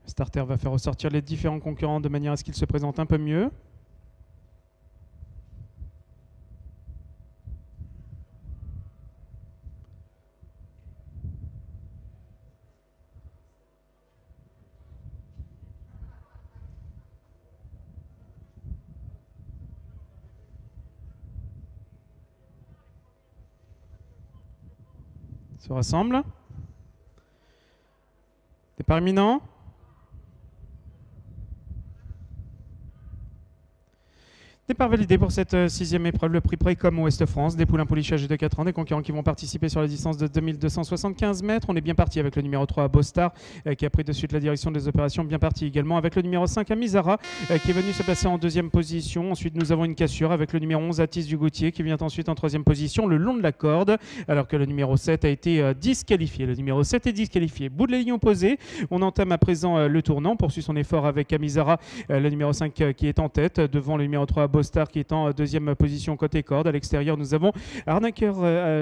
Starter va faire ressortir les différents concurrents de manière à ce qu'ils se présentent un peu mieux. Se rassemble. Départ imminent. Départ validé pour cette sixième épreuve, le prix Précom Ouest France, des poules un pouliche âgées de 4 ans, des concurrents qui vont participer sur la distance de 2275 mètres. On est bien parti avec le numéro 3 Bostar qui a pris de suite la direction des opérations, bien parti également avec le numéro 5 Amizara qui est venu se placer en deuxième position. Ensuite nous avons une cassure avec le numéro 11 Atis du Gauthier qui vient ensuite en troisième position le long de la corde, alors que le numéro 7 a été disqualifié. Le numéro 7 est disqualifié. Bout de la ligne opposée, on entame à présent le tournant, poursuit son effort avec Amizara, le numéro 5 qui est en tête, devant le numéro 3 Bostar qui est en deuxième position côté corde. À l'extérieur, nous avons Arnaqueur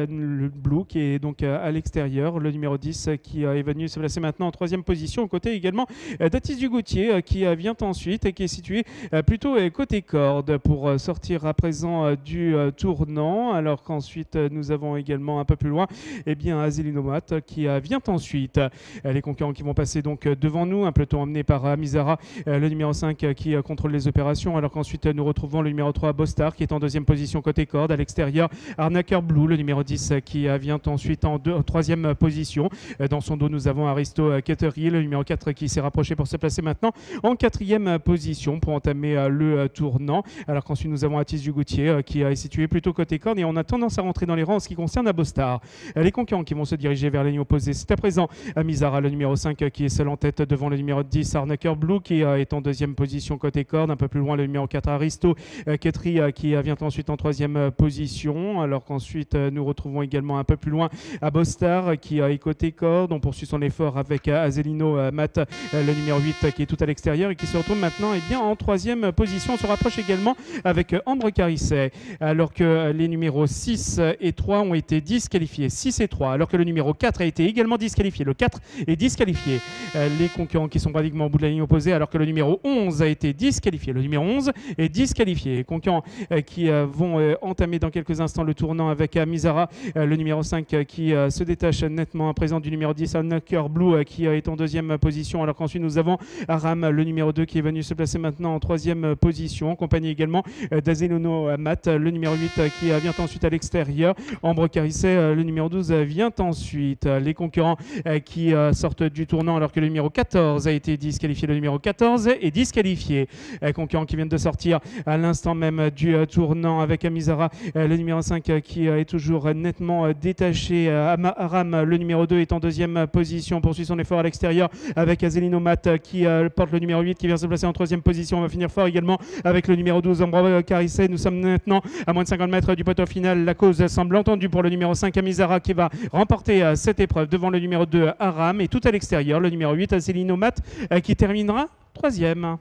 Blue qui est donc à l'extérieur. Le numéro 10 qui est venu se placer maintenant en troisième position. Côté également d'Atis du Gauthier qui vient ensuite et qui est situé plutôt côté corde pour sortir à présent du tournant. Alors qu'ensuite, nous avons également un peu plus loin Azelinomat qui vient ensuite. Les concurrents qui vont passer donc devant nous. Un peloton emmené par Amizara, le numéro 5 qui contrôle les opérations. Alors qu'ensuite, nous retrouvons le numéro 3 Bostar qui est en deuxième position côté corde. À l'extérieur, Arnaqueur Blue, le numéro 10 qui vient ensuite en troisième position. Dans son dos, nous avons Aristo Kettery, le numéro 4 qui s'est rapproché pour se placer maintenant en quatrième position pour entamer le tournant. Alors qu'ensuite, nous avons Atis du Gauthier qui est situé plutôt côté corde et on a tendance à rentrer dans les rangs en ce qui concerne à Bostar. Les concurrents qui vont se diriger vers les lignes opposées, c'est à présent Amizara, le numéro 5 qui est seul en tête devant le numéro 10 Arnaqueur Blue qui est en deuxième position côté corde. Un peu plus loin, le numéro 4 Aristo Kettery qui vient ensuite en troisième position, alors qu'ensuite nous retrouvons également un peu plus loin à Bostar qui est côté corde. On poursuit son effort avec Azelino Mat, le numéro 8 qui est tout à l'extérieur et qui se retrouve maintenant en troisième position. On se rapproche également avec Ambre Carisset, alors que les numéros 6 et 3 ont été disqualifiés. 6 et 3, alors que le numéro 4 a été également disqualifié. Le 4 est disqualifié. Les concurrents qui sont pratiquement au bout de la ligne opposée, alors que le numéro 11 a été disqualifié. Le numéro 11 est disqualifié. Les concurrents qui vont entamer dans quelques instants le tournant avec Amizara, le numéro 5 qui se détache nettement à présent du numéro 10 Arnaqueur Blue qui est en deuxième position, alors qu'ensuite nous avons Aram, le numéro 2 qui est venu se placer maintenant en troisième position, en compagnie également d'Azelino Mat, le numéro 8 qui vient ensuite à l'extérieur. Ambre Carisset, le numéro 12 vient ensuite. Les concurrents qui sortent du tournant alors que le numéro 14 a été disqualifié. Le numéro 14 est disqualifié. Concurrents qui viennent de sortir à l'instant même du tournant avec Amizara, le numéro 5 qui est toujours nettement détaché. Aram, le numéro 2 est en deuxième position, poursuit son effort à l'extérieur avec Azelino Mat qui porte le numéro 8 qui vient se placer en troisième position. On va finir fort également avec le numéro 12 Ambre Carisset. Nous sommes maintenant à moins de 50 mètres du poteau final. La cause semble entendue pour le numéro 5 Amizara qui va remporter cette épreuve devant le numéro 2 Aram, et tout à l'extérieur le numéro 8 Azelino Mat qui terminera troisième.